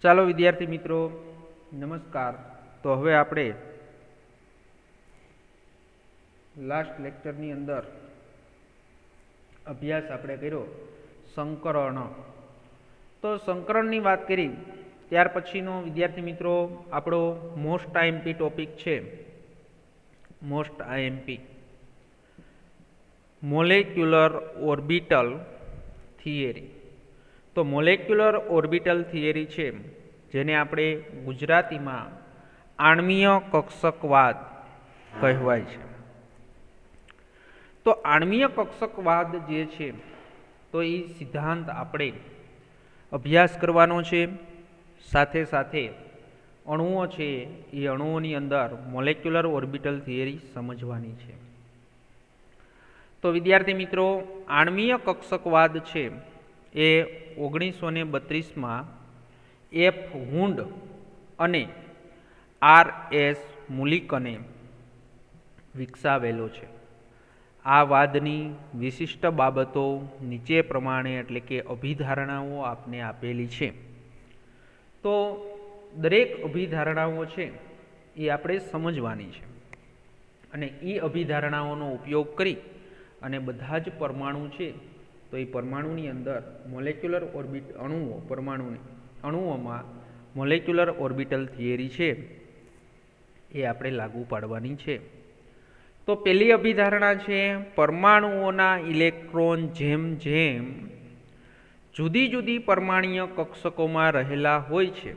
ચાલો વિદ્યાર્થી મિત્રો, નમસ્કાર. તો હવે આપણે લાસ્ટ લેક્ચરની અંદર અભ્યાસ આપણે કર્યો સંકરણ. તો સંકરણની વાત કરી ત્યાર પછીનો વિદ્યાર્થી મિત્રો આપણો મોસ્ટ આઈએમપી ટોપિક છે, most IMP molecular orbital theory. તો મોલેક્યુલર ઓર્બિટલ થિયરી છે, જેને આપણે ગુજરાતીમાં આણ્વીય કક્ષકવાદ કહેવાય છે. તો આણ્વીય કક્ષકવાદ જે છે તો એ સિદ્ધાંત આપણે અભ્યાસ કરવાનો છે. સાથે સાથે અણુઓ છે એ અણુઓની અંદર મોલેક્યુલર ઓર્બિટલ થિયરી સમજવાની છે. તો વિદ્યાર્થી મિત્રો, આણ્વીય કક્ષકવાદ છે એ 1932માં એફ હુન્ડ અને આર.એસ. મુલિકને વિકસાવેલો છે. આ વાદની વિશિષ્ટ બાબતો નીચે પ્રમાણે એટલે કે અભિધારણાઓ આપને આપેલી છે. તો દરેક અભિધારણાઓ છે એ આપણે સમજવાની છે અને એ અભિધારણાઓનો ઉપયોગ કરી અને બધા જ પરમાણુ છે તો એ પરમાણુની અંદર મોલેક્યુલર અણુઓમાં મોલેક્યુલર ઓર્બિટલ થિયરી છે એ આપણે લાગુ પાડવાની છે. તો પહેલી અભિધારણા છે, પરમાણુઓના ઇલેક્ટ્રોન જેમ જેમ જુદી જુદી પરમાણ્વીય કક્ષકોમાં રહેલા હોય છે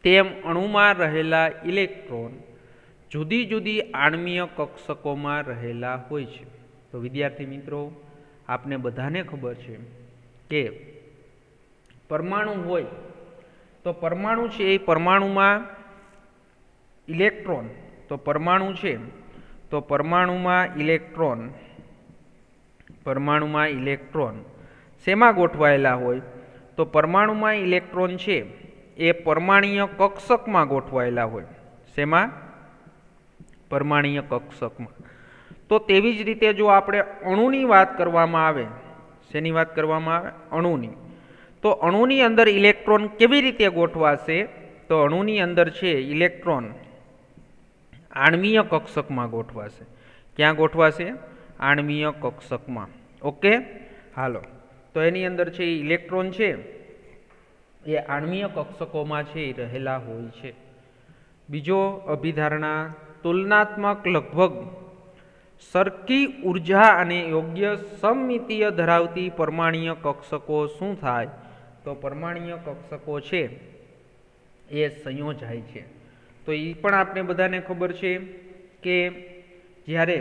તેમ અણુમાં રહેલા ઇલેક્ટ્રોન જુદી જુદી આણ્વીય કક્ષકોમાં રહેલા હોય છે. તો વિદ્યાર્થી મિત્રો, આપને બધાને ખબર છે કે પરમાણુ હોય તો પરમાણુ છે એ પરમાણુમાં ઇલેક્ટ્રોન, તો પરમાણુ છે તો પરમાણુમાં ઇલેક્ટ્રોન શેમાં ગોઠવાયેલા હોય? તો પરમાણુમાં ઇલેક્ટ્રોન છે એ પરમાણ્વીય કક્ષકમાં ગોઠવાયેલા હોય. શેમાં? પરમાણ્વીય કક્ષકમાં. તો તેવી જ રીતે જો આપણે અણુની વાત કરવામાં આવે, શેની વાત કરવામાં આવે? અણુની. તો અણુની અંદર ઇલેક્ટ્રોન કેવી રીતે ગોઠવાશે? તો અણુની અંદર છે ઇલેક્ટ્રોન આણ્વીય કક્ષકમાં ગોઠવાશે. ક્યાં ગોઠવાશે? આણ્વીય કક્ષકમાં. ઓકે, હાલો. તો એની અંદર છે ઇલેક્ટ્રોન છે એ આણ્વીય કક્ષકોમાં છે એ રહેલા હોય છે. બીજો અભિધારણા, તુલનાત્મક લગભગ સરખી ઉર્જા અને યોગ્ય સમમિતીય ધરાવતી પરમાણ્વીય કક્ષકો શું થાય? તો પરમાણ્વીય કક્ષકો છે એ સંયોજાય છે. તો એ પણ આપણે બધાને ખબર છે કે જ્યારે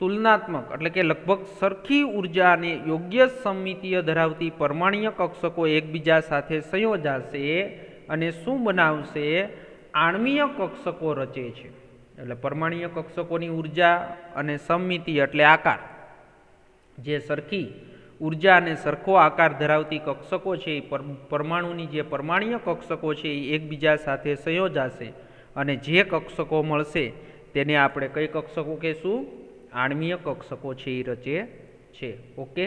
તુલનાત્મક એટલે કે લગભગ સરખી ઉર્જા અને યોગ્ય સમમિતીય ધરાવતી પરમાણ્વીય કક્ષકો એકબીજા સાથે સંયોજાશે અને શું બનાવશે? આણ્વીય કક્ષકો રચે છે. એટલે પરમાણ્વીય કક્ષકોની ઉર્જા અને સમમિતિ એટલે આકાર, જે સરખી ઉર્જા અને સરખો આકાર ધરાવતી કક્ષકો છે એ પરમાણુની જે પરમાણ્વીય કક્ષકો છે એ એકબીજા સાથે સંયોજાશે અને જે કક્ષકો મળશે તેને આપણે કઈ કક્ષકો કહેશું? આણ્વીય કક્ષકો છે એ રચે છે. ઓકે,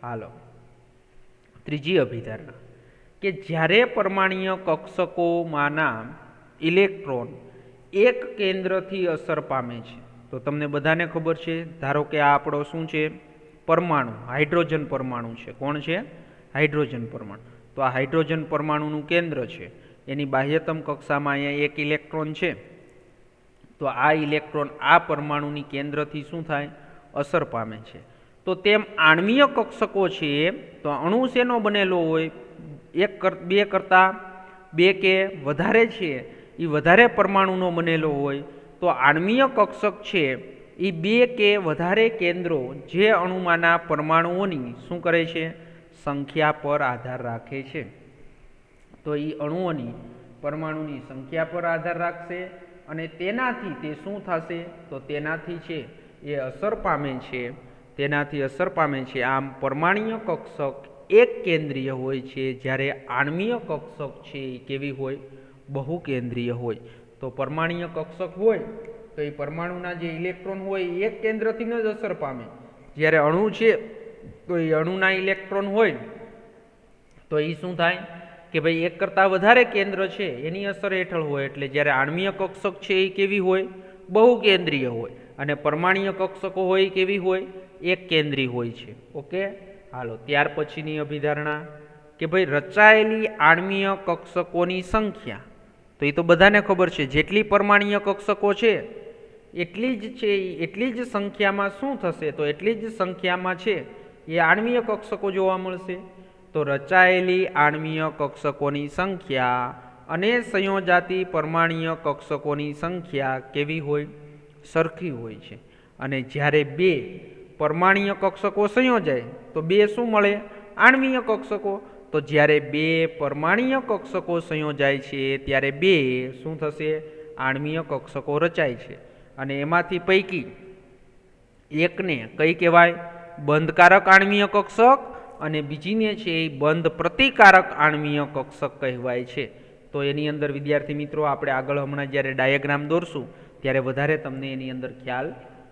હાલો. ત્રીજી અભિધારણા કે જ્યારે પરમાણ્વીય કક્ષકોમાંના ઇલેક્ટ્રોન એક કેન્દ્રથી અસર પામે છે. તો તમને બધાને ખબર છે, ધારો કે આ આપણો શું છે? પરમાણુ, હાઇડ્રોજન પરમાણુ છે. કોણ છે? હાઇડ્રોજન પરમાણુ. તો આ હાઇડ્રોજન પરમાણુનું કેન્દ્ર છે, એની બાહ્યતમ કક્ષામાં અહીંયા એક ઇલેક્ટ્રોન છે. તો આ ઇલેક્ટ્રોન આ પરમાણુની કેન્દ્રથી શું થાય? અસર પામે છે. તો તેમ આણ્વીય કક્ષકો છે તો અણુ શેનો બનેલો હોય? બે કે વધારે છે એ વધારે પરમાણુનો બનેલો હોય. તો આણ્વીય કક્ષક છે એ બે કે વધારે કેન્દ્રો જે અણુમાંના પરમાણુઓની શું કરે છે? સંખ્યા પર આધાર રાખે છે. તો એ અણુઓની પરમાણુની સંખ્યા પર આધાર રાખશે અને તેનાથી તે શું થશે? તો તેનાથી છે એ અસર પામે છે, તેનાથી અસર પામે છે. આમ પરમાણ્વીય કક્ષક એક કેન્દ્રીય હોય છે, જ્યારે આણ્વીય કક્ષક છે એ કેવી હોય? બહુકેન્દ્રીય હોય. તો પરમાણ્વીય કક્ષક હોય તો એ પરમાણુના જે ઇલેક્ટ્રોન હોય એ એક કેન્દ્રથી જ અસર પામે. જ્યારે અણુ છે તો એ અણુના ઇલેક્ટ્રોન હોય તો તો એ શું થાય કે ભાઈ એક કરતાં વધારે કેન્દ્ર છે એની અસર હેઠળ હોય, એટલે જ્યારે આણ્વીય કક્ષક છે એ કેવી હોય? બહુકેન્દ્રીય હોય. અને પરમાણ્વીય કક્ષકો હોય કેવી હોય? એક કેન્દ્રી હોય છે. ઓકે, હાલો ત્યાર પછીની અભિધારણા કે ભાઈ રચાયેલી આણ્વીય કક્ષકોની સંખ્યા, તો એ તો બધાને ખબર છે, જેટલી પરમાણ્વીય કક્ષકો છે એટલી જ સંખ્યામાં શું થશે? તો એટલી જ સંખ્યામાં છે એ આણ્વીય કક્ષકો જોવા મળશે. તો રચાયેલી આણ્વીય કક્ષકોની સંખ્યા અને સંયોજાતી પરમાણ્વીય કક્ષકોની સંખ્યા કેવી હોય? સરખી હોય છે. અને જ્યારે બે પરમાણ્વીય કક્ષકો સંયોજાય તો બે શું મળે? આણ્વીય કક્ષકો. તો જ્યારે બે પરમાણ્વીય કક્ષકો સંયોજાય છે ત્યારે બે શું થશે? આણ્વીય કક્ષકો રચાય છે. અને એમાંથી પૈકી એકને કઈ કહેવાય? બંધકારક આણ્વીય કક્ષક, અને બીજીને છે એ બંધ પ્રતિકારક આણ્વીય કક્ષક કહેવાય છે. તો એની અંદર વિદ્યાર્થી મિત્રો આપણે આગળ હમણાં જ્યારે ડાયાગ્રામ દોરશું ત્યારે વધારે તમને એની અંદર ખ્યાલ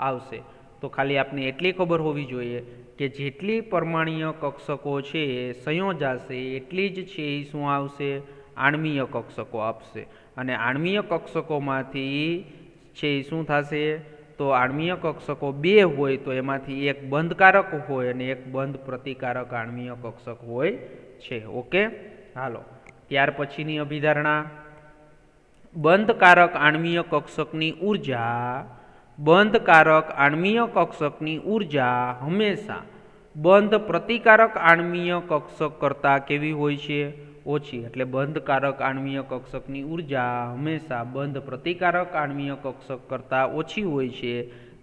આવશે. તો ખાલી આપને એટલી ખબર હોવી જોઈએ કે જેટલી પરમાણ્વીય કક્ષકો છે એ સંયોજાશે એટલી જ છે એ શું આવશે? આણ્વીય કક્ષકો આપશે. અને આણ્વીય કક્ષકોમાંથી છે એ શું થશે? તો આણ્વીય કક્ષકો બે હોય તો એમાંથી એક બંધકારક હોય અને એક બંધ પ્રતિકારક આણ્વીય કક્ષક હોય છે. ઓકે, હાલો ત્યાર પછીની અભિધારણા બંધકારક આણ્વીય કક્ષકની ઉર્જા. બંધકારક આણ્વીય કક્ષકની ઉર્જા હંમેશા બંધ પ્રતિકારક આણ્વીય કક્ષક કરતાં કેવી હોય છે? ઓછી. એટલે બંધકારક આણ્વીય કક્ષકની ઉર્જા હંમેશા બંધ પ્રતિકારક આણ્વીય કક્ષક કરતાં ઓછી હોય છે.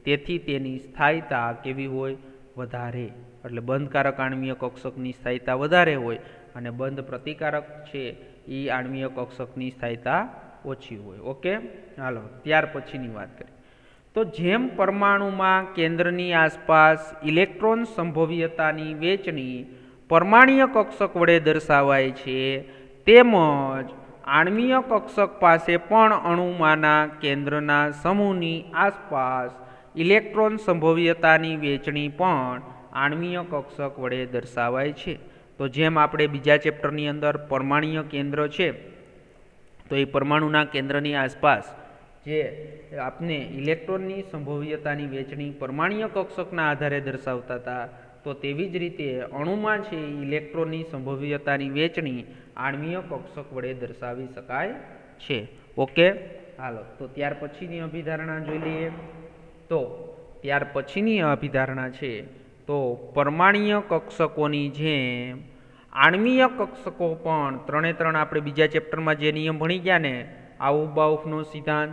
તેથી તેની સ્થાયીતા કેવી હોય? વધારે. એટલે બંધકારક આણ્વીય કક્ષકની સ્થાયીતા વધારે હોય અને બંધ પ્રતિકારક છે એ આણ્વીય કક્ષકની સ્થાયીતા ઓછી હોય. ઓકે, હાલો ત્યાર પછીની વાત કરીએ. તો જેમ પરમાણુમાં કેન્દ્રની આસપાસ ઇલેક્ટ્રોન સંભવ્યતાની વહેંચણી પરમાણ્વીય કક્ષક વડે દર્શાવાય છે, તેમજ આણ્વીય કક્ષક પાસે પણ અણુમાંના કેન્દ્રના સમૂહની આસપાસ ઇલેક્ટ્રોન સંભવ્યતાની વહેંચણી પણ આણ્વીય કક્ષક વડે દર્શાવાય છે. તો જેમ આપણે બીજા ચેપ્ટરની અંદર પરમાણ્વીય કેન્દ્ર છે, તો એ પરમાણુના કેન્દ્રની આસપાસ જે આપને ઇલેક્ટ્રોનની સંભવ્યતાની વહેંચણી પરમાણ્વીય કક્ષકના આધારે દર્શાવતા હતા, તો તેવી જ રીતે અણુમાં છે ઇલેક્ટ્રોનની સંભવ્યતાની વહેંચણી આણ્વીય કક્ષક વડે દર્શાવી શકાય છે. ઓકે, હાલો તો ત્યાર પછીની અભિધારણા જોઈ લઈએ. તો ત્યાર પછીની અભિધારણા છે તો પરમાણ્વીય કક્ષકોની જેમ આણ્વીય કક્ષકો પણ ત્રણે ત્રણ આપણે બીજા ચેપ્ટરમાં જે નિયમ ભણી ગયા ને, આઉબાઉફનો સિદ્ધાંત,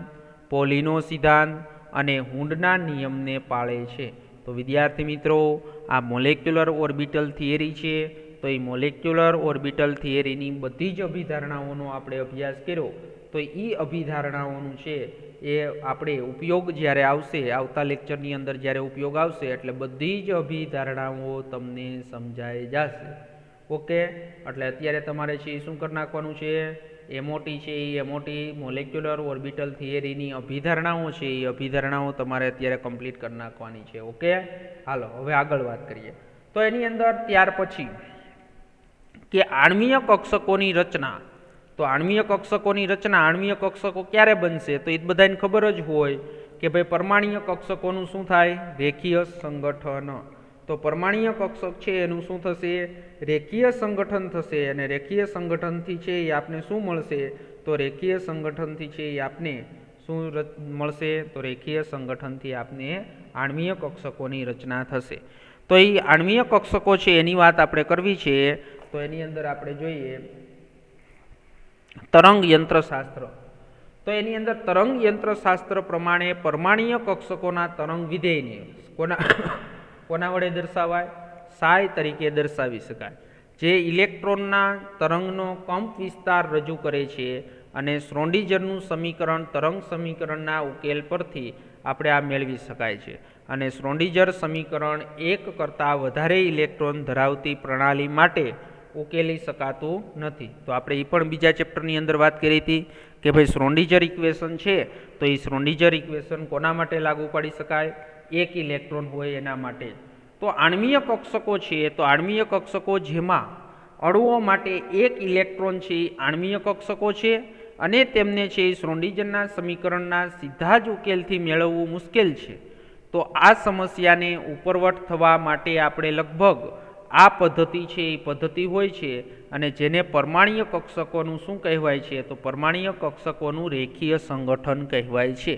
પોલીનો સિદ્ધાંત અને હુન્ડના નિયમને પાળે છે. તો વિદ્યાર્થી મિત્રો આ મોલેક્યુલર ઓર્બિટલ થિયરી છે, તો એ મોલેક્યુલર ઓર્બિટલ થિયરીની બધી જ અભિધારણાઓનો આપણે અભ્યાસ કર્યો. તો એ અભિધારણાઓનું છે એ આપણે ઉપયોગ જ્યારે આવશે, આવતા લેક્ચરની અંદર જ્યારે ઉપયોગ આવશે એટલે બધી જ અભિધારણાઓ તમને સમજાઈ જશે. ઓકે, એટલે અત્યારે તમારે છે એ શું કરી નાખવાનું છે? એમઓટી છે એ એમઓટી મોલેક્યુલર ઓર્બિટલ થિયરીની અભિધારણાઓ છે એ અભિધારણાઓ તમારે અત્યારે કમ્પ્લીટ કરી નાખવાની છે. ઓકે, હાલો હવે આગળ વાત કરીએ. તો એની અંદર ત્યાર પછી કે આણ્વીય કક્ષકોની રચના. તો આણ્વીય કક્ષકોની રચના, આણ્વીય કક્ષકો ક્યારે બનશે? તો એ બધાને ખબર જ હોય કે ભાઈ પરમાણ્વીય કક્ષકોનું શું થાય? રેખીય સંગઠન. તો પરમાણ્વીય કક્ષક છે એનું શું થશે? રેખીય સંગઠન થશે. અને રેખીય સંગઠનથી છે એ આપને શું મળશે? તો રેખીય સંગઠનથી છે એ આપને શું મળશે? તો રેખીય સંગઠનથી આપને આણ્વીય કક્ષકોની રચના થશે. તો એ આણ્વીય કક્ષકો છે એની વાત આપણે કરવી છે. તો એની અંદર આપણે જોઈએ તરંગ યંત્રશાસ્ત્ર. તો એની અંદર તરંગ યંત્રશાસ્ત્ર પ્રમાણે પરમાણ્વીય કક્ષકોના તરંગ વિધેયને કોના વડે દર્શાવાય? સાય તરીકે દર્શાવી શકાય, જે ઇલેક્ટ્રોનના તરંગનો કંપ વિસ્તાર રજૂ કરે છે. અને શ્રોડિંજરનું સમીકરણ તરંગ સમીકરણના ઉકેલ પરથી આપણે આ મેળવી શકાય છે. અને શ્રોડિંજર સમીકરણ એક કરતાં વધારે ઇલેક્ટ્રોન ધરાવતી પ્રણાલી માટે ઉકેલી શકાતું નથી. તો આપણે એ પણ બીજા ચેપ્ટરની અંદર વાત કરી હતી કે ભાઈ શ્રોડિંજર ઇક્વેશન છે, તો એ શ્રોડિંજર ઇક્વેશન કોના માટે લાગુ પાડી શકાય? એક ઇલેક્ટ્રોન હોય એના માટે. તો આણ્વીય કક્ષકો છે, તો આણ્વીય કક્ષકો જેમાં અણુઓ માટે એક ઇલેક્ટ્રોન છે એ આણ્વીય કક્ષકો છે અને તેમને છે એ શ્રોડિંજરના સમીકરણના સીધા જ ઉકેલથી મેળવવું મુશ્કેલ છે. તો આ સમસ્યાને ઉપરવટ થવા માટે આપણે લગભગ આ પદ્ધતિ છે એ પદ્ધતિ હોય છે અને જેને પરમાણ્વીય કક્ષકોનું શું કહેવાય છે તો પરમાણ્વીય કક્ષકોનું રેખીય સંગઠન કહેવાય છે.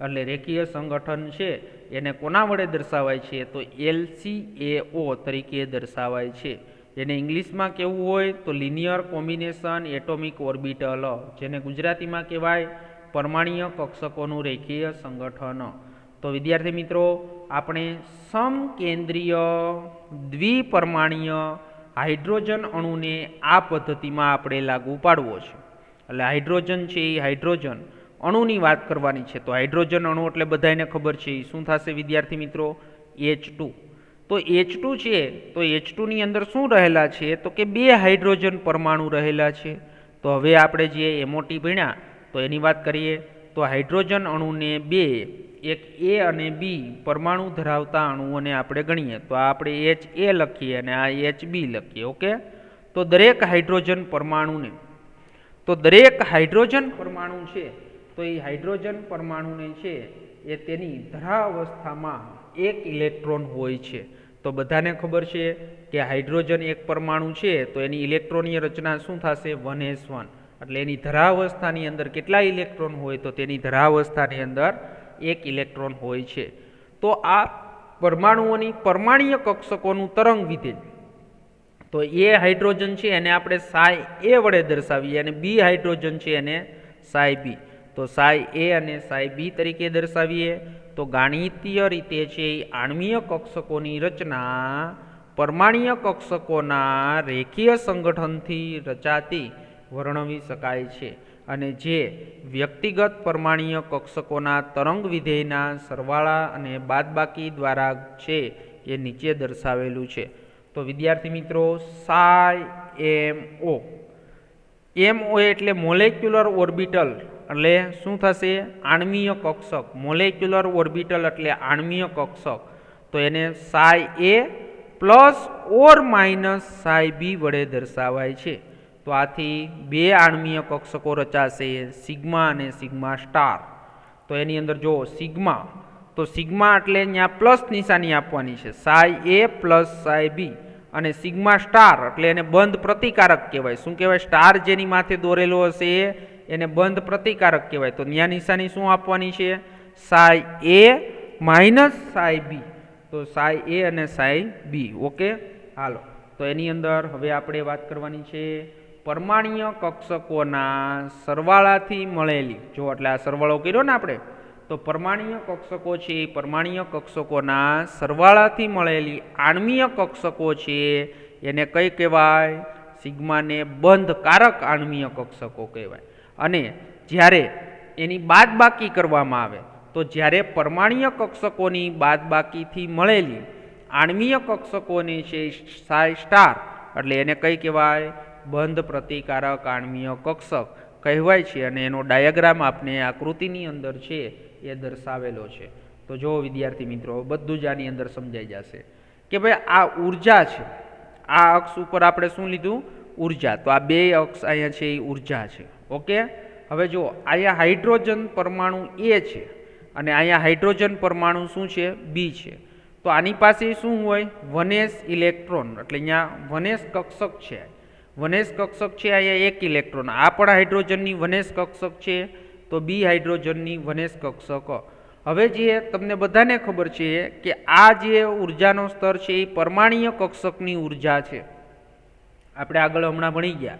એટલે રેખીય સંગઠન છે એને કોના વડે દર્શાવાય છે તો LCAO તરીકે દર્શાવાય છે. જેને ઇંગ્લિશમાં કહેવું હોય તો લિનિયર કોમ્બિનેશન એટોમિક ઓર્બિટલ, જેને ગુજરાતીમાં કહેવાય પરમાણ્વીય કક્ષકોનું રેખીય સંગઠન. તો વિદ્યાર્થી મિત્રો આપણે સમકેન્દ્રીય દ્વિપરમાણ્વીય હાઇડ્રોજન અણુને આ પદ્ધતિમાં આપણે લાગુ પાડવો છે. એટલે હાઇડ્રોજન છે એ હાઇડ્રોજન અણુની વાત કરવાની છે. તો હાઇડ્રોજન અણુ એટલે બધાને ખબર છે એ શું થશે વિદ્યાર્થી મિત્રો H2. તો H2 છે તો H2 ની અંદર શું રહેલા છે તો કે બે હાઇડ્રોજન પરમાણુ રહેલા છે. તો હવે આપણે જે MOT ભણ્યા તો એની વાત કરીએ તો હાઇડ્રોજન અણુને બે એક A અને B પરમાણુ ધરાવતા અણુઓને આપણે ગણીએ તો આપણે HA લખીએ અને આ HB લખીએ. ઓકે, તો દરેક હાઇડ્રોજન પરમાણુને છે તો એ હાઇડ્રોજન પરમાણુને છે એ તેની ધરાવસ્થામાં એક ઇલેક્ટ્રોન હોય છે. તો બધાને ખબર છે કે હાઇડ્રોજન એક પરમાણુ છે તો એની ઇલેક્ટ્રોનની રચના શું થશે 1s1. એટલે એની ધરાવસ્થાની અંદર કેટલા ઇલેક્ટ્રોન હોય તો તેની ધરાવસ્થાની અંદર એક ઇલેક્ટ્રોન હોય છે. તો આ પરમાણુઓની પરમાણ્વીય કક્ષકોનું તરંગ વિધેય તો એ હાઇડ્રોજન છે એને આપણે psi A વડે દર્શાવીએ અને B હાઇડ્રોજન છે એને psi B. તો psi A અને psi B તરીકે દર્શાવીએ તો ગાણિતીય રીતે છે એ આણ્વીય કક્ષકોની રચના પરમાણ્વીય કક્ષકોના રેખીય સંગઠનથી રચાતી વર્ણવી શકાય છે. અને જે વ્યક્તિગત પરમાણ્વીય કક્ષકોના તરંગ વિધેયના સરવાળા અને બાદબાકી દ્વારા છે એ નીચે દર્શાવેલું છે. તો વિદ્યાર્થી મિત્રો psi MO એટલે મોલેક્યુલર ઓર્બિટલ એટલે શું થશે આણ્વીય કક્ષક. મોલેક્યુલર ઓર્બિટલ એટલે આણ્વીય કક્ષક. તો એને psi A plus or minus psi B વડે દર્શાવાય છે. તો આથી બે આણ્વીય કક્ષકો રચાશે સિગ્મા અને સિગ્મા સ્ટાર. તો એની અંદર જો સિગ્મા તો સિગ્મા એટલે અહીંયા પ્લસ નિશાની આપવાની છે psi A plus psi B અને સિગ્મા સ્ટાર એટલે એને બંધ પ્રતિકારક કહેવાય. શું કહેવાય સ્ટાર જેની માથે દોરેલો હશે એને બંધ પ્રતિકારક કહેવાય. તો ત્યાં નિશાની શું આપવાની છે psi A minus psi B. તો psi A અને psi B. ઓકે, હાલો તો એની અંદર હવે આપણે વાત કરવાની છે પરમાણ્વીય કક્ષકોના સરવાળાથી મળેલી. જો એટલે આ સરવાળો કર્યો ને આપણે તો પરમાણ્વીય કક્ષકો છે પરમાણ્વીય કક્ષકોના સરવાળાથી મળેલી આણ્વીય કક્ષકો છે એને કઈ કહેવાય સિગ્માને બંધકારક આણ્વીય કક્ષકો કહેવાય. અને જ્યારે એની બાદબાકી કરવામાં આવે તો જ્યારે પરમાણ્વીય કક્ષકોની બાદબાકીથી મળેલી આણ્વીય કક્ષકોને છે psi સ્ટાર એટલે એને કઈ કહેવાય બંધ પ્રતિકારક આણ્વીય કક્ષક કહેવાય છે. અને એનો ડાયાગ્રામ આપણે આકૃતિની અંદર છે એ દર્શાવેલો છે. તો જો વિદ્યાર્થી મિત્રો બધું જ આની અંદર સમજાઈ જશે કે ભાઈ આ ઉર્જા છે. આ અક્ષ ઉપર આપણે શું લીધું ઉર્જા. તો આ બે અક્ષ અહીંયા છે એ ઉર્જા છે. ઓકે, હવે જો અહીંયા હાઇડ્રોજન પરમાણુ A છે અને અહીંયા હાઇડ્રોજન પરમાણુ શું છે B છે. તો આની પાસે શું હોય 1s ઇલેક્ટ્રોન એટલે અહીંયા 1s કક્ષક છે. 1s કક્ષક છે અહીંયા એક ઇલેક્ટ્રોન. આ પણ હાઇડ્રોજનની 1s કક્ષક છે તો B હાઇડ્રોજનની 1s કક્ષક. હવે જે તમને બધાને ખબર છે કે આ જે ઉર્જાનો સ્તર છે એ પરમાણ્વીય કક્ષકની ઉર્જા છે. આપણે આગળ હમણાં ભણી ગયા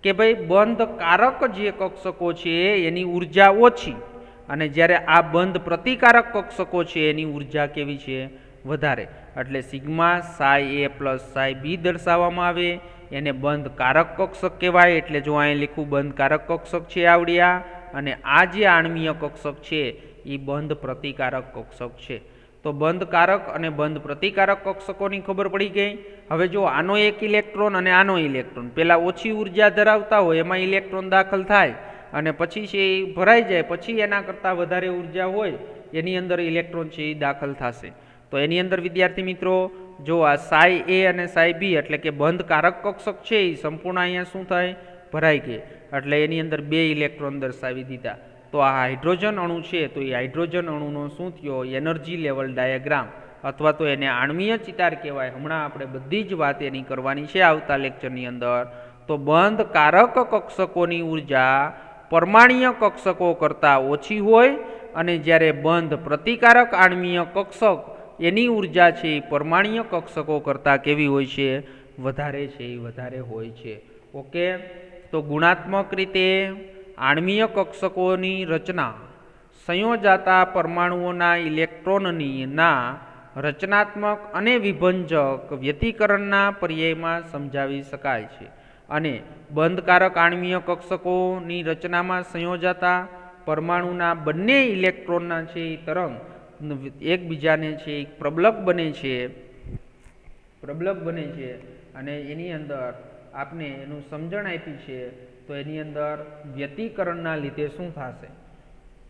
કે ભાઈ બંધકારક જે કક્ષકો છે એની ઉર્જા ઓછી અને જ્યારે આ બંધ પ્રતિકારક કક્ષકો છે એની ઉર્જા કેવી છે વધારે. એટલે sigma psi A plus psi B દર્શાવવામાં આવે એને બંધકારક કક્ષક કહેવાય. એટલે જો અહીં લીખું બંધકારક કક્ષક છે આવડ્યા અને આ જે આણ્વીય કક્ષક છે એ બંધ પ્રતિકારક કક્ષક છે. તો બંધકારક અને બંધ પ્રતિકારક કક્ષકોની ખબર પડી ગઈ. હવે જો આનો એક ઇલેક્ટ્રોન અને આનો ઇલેક્ટ્રોન પહેલાં ઓછી ઉર્જા ધરાવતા હોય એમાં ઇલેક્ટ્રોન દાખલ થાય અને પછી છે એ ભરાઈ જાય પછી એના કરતાં વધારે ઉર્જા હોય એની અંદર ઇલેક્ટ્રોન છે એ દાખલ થશે. તો એની અંદર વિદ્યાર્થી મિત્રો જો આ સાઈ એ અને સાઈ બી એટલે કે બંધ કારક કક્ષક છે એ સંપૂર્ણ અહીંયા શું થાય ભરાઈ ગઈ, એટલે એની અંદર 2 ઇલેક્ટ્રોન દર્શાવી દીધા. તો આ હાઇડ્રોજન અણુ છે તો એ હાઇડ્રોજન અણુનો શું થયો એનર્જી લેવલ ડાયાગ્રામ અથવા તો એને આણ્વીય ચિતાર કહેવાય. હમણાં આપણે બધી જ વાત એની કરવાની છે આવતા લેક્ચરની અંદર. તો બંધ કારક કક્ષકોની ઉર્જા પરમાણ્વીય કક્ષકો કરતાં ઓછી હોય અને જ્યારે બંધ પ્રતિકારક આણ્વીય કક્ષક એની ઉર્જા છે એ પરમાણ્વીય કક્ષકો કરતાં કેવી હોય છે વધારે છે, એ વધારે હોય છે. ઓકે, તો ગુણાત્મક રીતે આણ્વીય કક્ષકોની રચના સંયોજાતા પરમાણુઓના ઇલેક્ટ્રોનની રચનાત્મક અને વિભંજક વ્યતિકરણના પર્યાયમાં સમજાવી શકાય છે. અને બંધકારક આણ્વીય કક્ષકોની રચનામાં સંયોજાતા પરમાણુના બંને ઇલેક્ટ્રોનના છે એ તરંગ એકબીજાને છે એ પ્રબલક બને છે અને એની અંદર આપને એનું સમજણ આપી છે. તો એની અંદર વ્યતિકરણના લીધે શું થશે,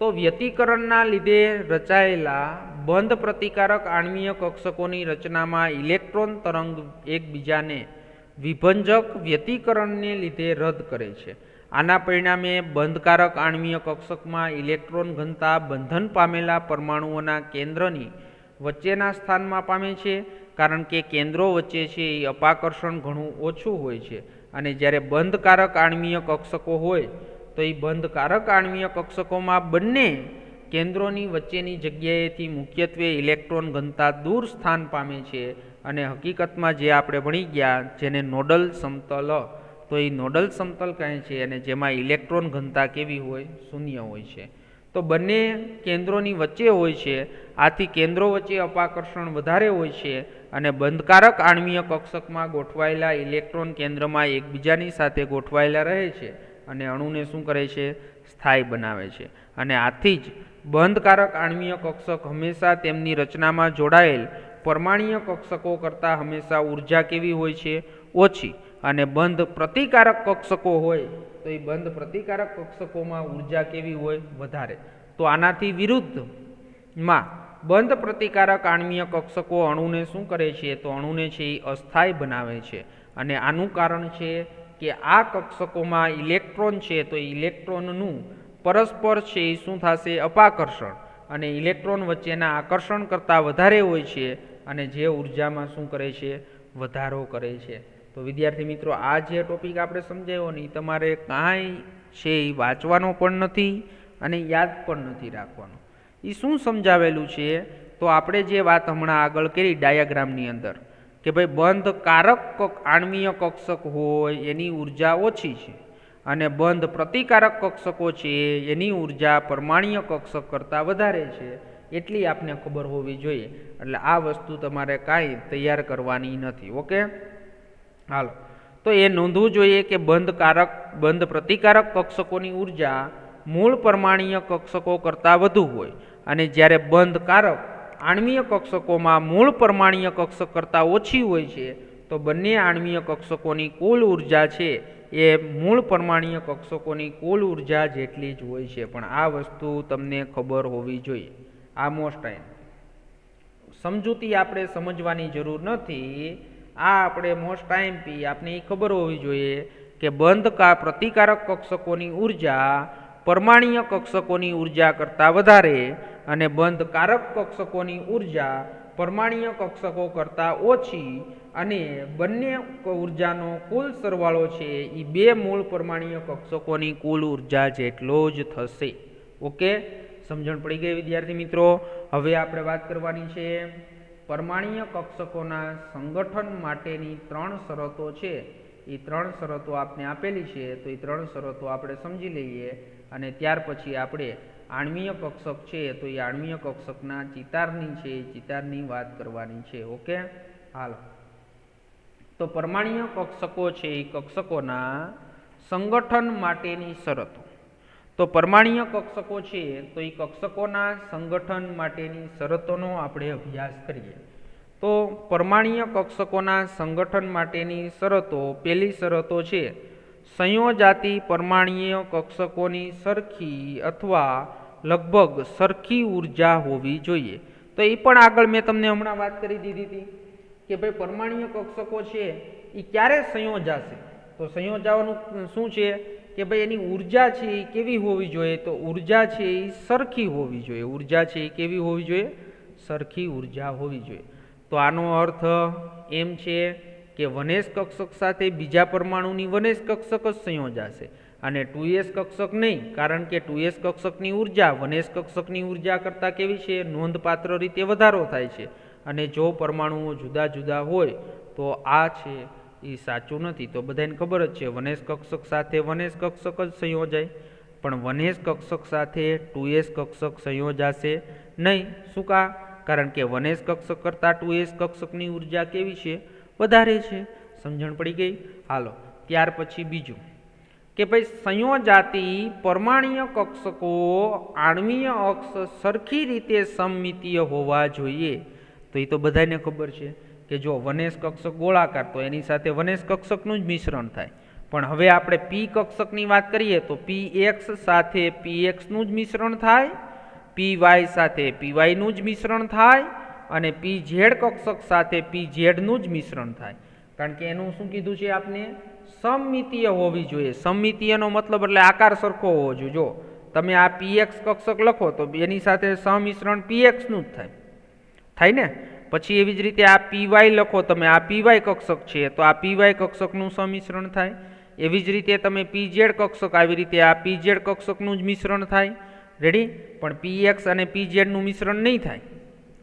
તો વ્યતિકરણના લીધે રચાયેલા બંધ પ્રતિકારક આણ્વીય કક્ષકોની રચનામાં ઇલેક્ટ્રોન તરંગ એકબીજાને વિભંજક વ્યતિકરણને લીધે રદ કરે છે. આના પરિણામે બંધકારક આણ્વીય કક્ષકમાં ઇલેક્ટ્રોન ઘનતા બંધન પામેલા પરમાણુઓના કેન્દ્રની વચ્ચેના સ્થાનમાં પામે છે, કારણ કે કેન્દ્રો વચ્ચે છે એ અપાકર્ષણ ઘણું ઓછું હોય છે. અને જ્યારે બંધકારક આણ્વીય કક્ષકો હોય તો એ બંધકારક આણ્વીય કક્ષકોમાં બંને કેન્દ્રોની વચ્ચેની જગ્યાએથી મુખ્યત્વે ઇલેક્ટ્રોન ઘનતા દૂર સ્થાન પામે છે. અને હકીકતમાં જે આપણે ભણી ગયા જેને નોડલ સમતલ, તો એ નોડલ સમતલ કહે છે અને જેમાં ઇલેક્ટ્રોન ઘનતા કેવી હોય શૂન્ય હોય છે. તો બંને કેન્દ્રોની વચ્ચે હોય છે, આથી કેન્દ્રો વચ્ચે અપાકર્ષણ વધારે હોય છે અને બંધકારક આણ્વીય કક્ષકમાં ગોઠવાયેલા ઇલેક્ટ્રોન કેન્દ્રમાં એકબીજાની સાથે ગોઠવાયેલા રહે છે અને અણુને શું કરે છે સ્થાયી બનાવે છે. અને આથી જ બંધકારક આણ્વીય કક્ષક હંમેશા તેમની રચનામાં જોડાયેલ પરમાણ્વીય કક્ષકો કરતાં હંમેશા ઉર્જા કેવી હોય છે ઓછી, અને બંધ પ્રતિકારક કક્ષકો હોય તો એ બંધ પ્રતિકારક કક્ષકોમાં ઉર્જા કેવી હોય વધારે. તો આનાથી વિરુદ્ધમાં બંધ પ્રતિકારક આણ્વીય કક્ષકો અણુને શું કરે છે, તો અણુને છે એ અસ્થાયી બનાવે છે. અને આનું કારણ છે કે આ કક્ષકોમાં ઇલેક્ટ્રોન છે તો ઇલેક્ટ્રોનનું પરસ્પર છે એ શું થશે અપાકર્ષણ, અને ઇલેક્ટ્રોન વચ્ચેના આકર્ષણ કરતાં વધારે હોય છે અને જે ઉર્જામાં શું કરે છે વધારો કરે છે. તો વિદ્યાર્થી મિત્રો, આ જે ટોપિક આપણે સમજાવ્યો ને એ તમારે કાંઈ છે એ વાંચવાનો પણ નથી અને યાદ પણ નથી રાખવાનો. એ શું સમજાવેલું છે, તો આપણે જે વાત હમણાં આગળ કરી ડાયાગ્રામની અંદર કે ભાઈ બંધ કારક આણ્વીય કક્ષક હોય એની ઉર્જા ઓછી છે અને બંધ પ્રતિકારક કક્ષકો છે એની ઉર્જા પરમાણ્વીય કક્ષક કરતાં વધારે છે, એટલી આપને ખબર હોવી જોઈએ. એટલે આ વસ્તુ તમારે કાંઈ તૈયાર કરવાની નથી. ઓકે, હાલો, તો એ નોંધવું જોઈએ કે બંધ પ્રતિકારક કક્ષકોની ઉર્જા મૂળ પરમાણ્વીય કક્ષકો કરતાં વધુ હોય અને જ્યારે બંધકારક આણ્વીય કક્ષકોમાં મૂળ પરમાણ્વીય કક્ષક કરતાં ઓછી હોય છે. તો બંને આણ્વીય કક્ષકોની કુલ ઉર્જા છે એ મૂળ પરમાણ્વીય કક્ષકોની કુલ ઉર્જા જેટલી જ હોય છે. પણ આ વસ્તુ તમને ખબર હોવી જોઈએ. આ મોસ્ટ સમજૂતી આપણે સમજવાની જરૂર નથી. આ આપણે મોસ્ટ આઈએમપી આપણે એ ખબર હોવી જોઈએ કે પ્રતિકારક કક્ષકોની ઉર્જા પરમાણ્વીય કક્ષકોની ઉર્જા કરતાં વધારે અને બંધકારક કક્ષકોની ઉર્જા પરમાણ્વીય કક્ષકો કરતાં ઓછી, અને બંને ઉર્જાનો કુલ સરવાળો છે એ બે મૂળ પરમાણ્વીય કક્ષકોની કુલ ઉર્જા જેટલો જ થશે. ઓકે, સમજણ પડી ગઈ વિદ્યાર્થી મિત્રો? હવે આપણે વાત કરવાની છે પરમાણ્વીય કક્ષકોના સંગઠન માટેની 3 શરતો છે. એ 3 શરતો આપને આપેલી છે, તો એ 3 શરતો આપણે સમજી લઈએ અને ત્યાર પછી આપણે આણ્વીય કક્ષક છે તો એ આણ્વીય કક્ષકના ચિતારની વાત કરવાની છે. ઓકે, હાલો, તો પરમાણ્વીય કક્ષકો છે એ કક્ષકોના સંગઠન માટેની શરતો. તો પરમાણ્વીય કક્ષકો છે તો એ કક્ષકોના સંગઠન માટેની શરતોનો આપણે અભ્યાસ કરીએ. તો પરમાણ્વીય કક્ષકોના સંગઠન માટેની શરતો, પહેલી શરતો છે સંયોજાતી પરમાણ્વીય કક્ષકોની સરખી અથવા લગભગ સરખી ઉર્જા હોવી જોઈએ. તો એ પણ આગળ મેં તમને હમણાં વાત કરી દીધી હતી કે ભાઈ પરમાણ્વીય કક્ષકો છે એ ક્યારે સંયોજાશે, તો સંયોજાવાનું શું છે કે ભાઈ એની ઉર્જા છે એ કેવી હોવી જોઈએ, તો ઉર્જા છે એ સરખી હોવી જોઈએ, ઉર્જા છે એ કેવી હોવી જોઈએ, સરખી ઉર્જા હોવી જોઈએ. તો આનો અર્થ એમ છે કે વનેશ કક્ષક સાથે બીજા પરમાણુની વનેશ કક્ષક જ સંયોજાશે અને 2s કક્ષક નહીં, કારણ કે 2s કક્ષકની ઉર્જા વનેશ કક્ષકની ઉર્જા કરતાં કેવી છે, નોંધપાત્ર રીતે વધારો થાય છે. અને જો પરમાણુઓ જુદા જુદા હોય તો આ છે એ સાચું નથી. તો બધાને ખબર જ છે વનેશ કક્ષક સાથે વનેશ કક્ષક જ સંયોજાય, પણ વનેશ કક્ષક સાથે 2s કક્ષક સંયોજાશે નહીં. શું કા? કારણ કે વનેશ કક્ષક કરતાં 2s કક્ષકની ઉર્જા કેવી છે, વધારે છે. સમજણ પડી ગઈ? હાલો ત્યાર પછી બીજું કે ભાઈ સંયોજાતી પરમાણ્વીય કક્ષકો આણ્વીય અક્ષ સરખી રીતે સમમિતીય હોવા જોઈએ. તો એ તો બધાને ખબર છે કે જો વનેશ કક્ષક ગોળાકાર તો એની સાથે વનેશ કક્ષકનું જ મિશ્રણ થાય. પણ હવે આપણે પી કક્ષકની વાત કરીએ તો px સાથે pxનું જ મિશ્રણ થાય, py સાથે pyનું જ મિશ્રણ થાય અને pz કક્ષક સાથે pzનું જ મિશ્રણ થાય. કારણ કે એનું શું કીધું છે આપને, સમમિતીય હોવી જોઈએ. સમમિતીયનો મતલબ એટલે આકાર સરખો હોવો જોઈએ. જો તમે આ px કક્ષક લખો તો એની સાથે સમિશ્રણ pxનું જ થાય ને. પછી એવી જ રીતે આ py લખો તમે, આ py કક્ષક છે તો આ py કક્ષકનું સમિશ્રણ થાય. એવી જ રીતે તમે pz કક્ષક, આવી રીતે આ pz કક્ષકનું જ મિશ્રણ થાય. રેડી? પણ px અને pzનું મિશ્રણ નહીં થાય.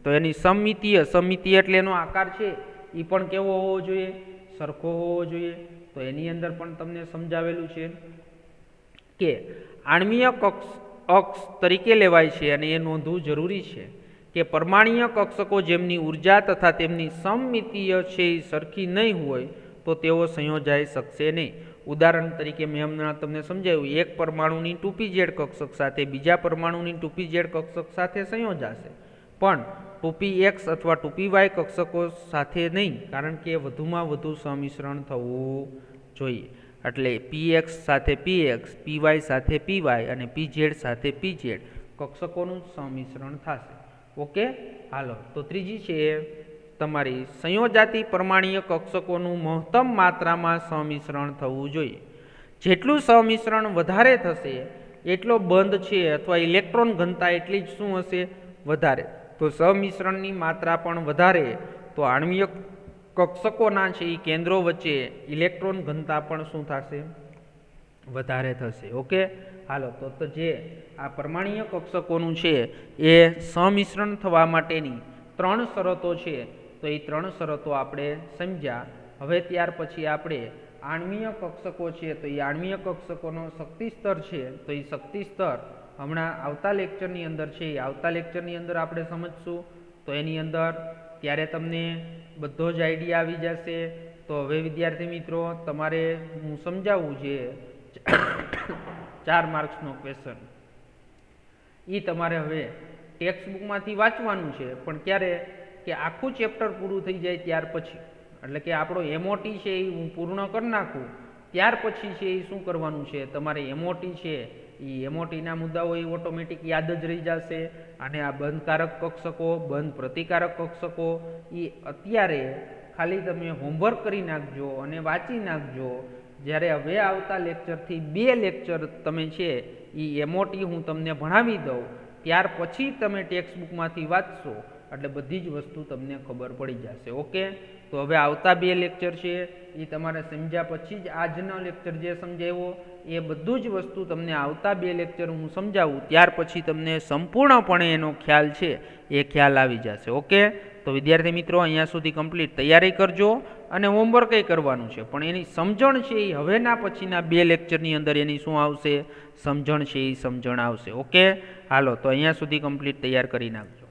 તો એની સમમિતીય, સમમિતીય એટલે એનો આકાર છે એ પણ કેવો હોવો જોઈએ, સરખો હોવો જોઈએ. તો એની અંદર પણ તમને સમજાવેલું છે કે આણ્વીય અક્ષ તરીકે લેવાય છે અને એ નોંધવું જરૂરી છે કે પરમાણ્વીય કક્ષકો જેમની ઉર્જા તથા તેમની સમમિતીય છે એ સરખી નહીં હોય તો તેઓ સંયોજાઈ શકશે નહીં. ઉદાહરણ તરીકે મેં હમણાં તમને સમજાવ્યું, એક પરમાણુની 2pz કક્ષક સાથે બીજા પરમાણુની 2pz કક્ષક સાથે સંયોજાશે, પણ 2px અથવા 2py કક્ષકો સાથે નહીં, કારણ કે વધુમાં વધુ સમિશ્રણ થવું જોઈએ. એટલે px સાથે px, py સાથે py અને pz સાથે pz કક્ષકોનું સમિશ્રણ થશે. ઓકે? હાલો તો ત્રીજી છે તમારી સંયોજાતી પરમાણ્વીય કક્ષકોનું મહત્તમ માત્રામાં સમિશ્રણ થવું જોઈએ. જેટલું સમિશ્રણ વધારે થશે એટલો બંધ છે અથવા ઇલેક્ટ્રોન ઘનતા એટલી જ શું હશે, વધારે. તો સમિશ્રણની માત્રા પણ વધારે તો આણ્વીય કક્ષકોના છે એ કેન્દ્રો વચ્ચે ઇલેક્ટ્રોન ઘનતા પણ શું થશે, વધારે થશે. ઓકે? હાલો તો જે આ પરમાણ્વીય કક્ષકોનું છે એ સમિશ્રણ થવા માટેની 3 શરતો છે, તો એ 3 શરતો આપણે સમજ્યા. હવે ત્યાર પછી આપણે આણ્વીય કક્ષકો છે તો એ આણ્વીય કક્ષકોનો શક્તિ સ્તર છે, તો એ શક્તિ સ્તર હમણાં આવતા લેક્ચરની અંદર છે, એ આવતા લેક્ચરની અંદર આપણે સમજશું. તો એની અંદર ત્યારે તમને બધો જ આઈડિયા આવી જશે. તો હવે વિદ્યાર્થી મિત્રો તમારે હું સમજાવું છે 4 માર્ક્સનો ક્વેશ્ચન, એ તમારે હવે ટેક્સ્ટ બુકમાંથી વાંચવાનું છે, પણ ક્યારે કે આખું ચેપ્ટર પૂરું થઈ જાય ત્યાર પછી, એટલે કે આપણો એમઓટી છે એ હું પૂર્ણ કરી નાખું ત્યાર પછી છે એ શું કરવાનું છે, તમારે એમઓટી છે એ એમઓટીના મુદ્દાઓ એ ઓટોમેટિક યાદ જ રહી જશે. અને આ બંધકારક કક્ષકો, બંધ પ્રતિકારક કક્ષકો એ અત્યારે ખાલી તમે હોમવર્ક કરી નાખજો અને વાંચી નાખજો. જ્યારે હવે આવતા લેક્ચરથી 2 લેક્ચર તમે છે એ એમઓટી હું તમને ભણાવી દઉં, ત્યાર પછી તમે ટેક્સ્ટ બુકમાંથી વાંચશો એટલે બધી જ વસ્તુ તમને ખબર પડી જશે. ઓકે? તો હવે આવતા 2 લેક્ચર છે એ તમારે સમજ્યા પછી જ આજનો લેક્ચર જે સમજાવ્યો એ બધું જ વસ્તુ તમને આવતા 2 લેક્ચર હું સમજાવું ત્યાર પછી તમને સંપૂર્ણપણે એનો ખ્યાલ છે એ ખ્યાલ આવી જશે. ઓકે? તો વિદ્યાર્થી મિત્રો અહીંયા સુધી કમ્પ્લીટ તૈયારી કરજો અને હોમવર્ક એ કરવાનું છે, પણ એની સમજણ છે એ હવેના પછીના 2 લેક્ચરની અંદર એની શું આવશે, સમજણ છે એ સમજણ આવશે. ઓકે? હાલો તો અહીંયા સુધી કમ્પ્લીટ તૈયાર કરી નાખજો.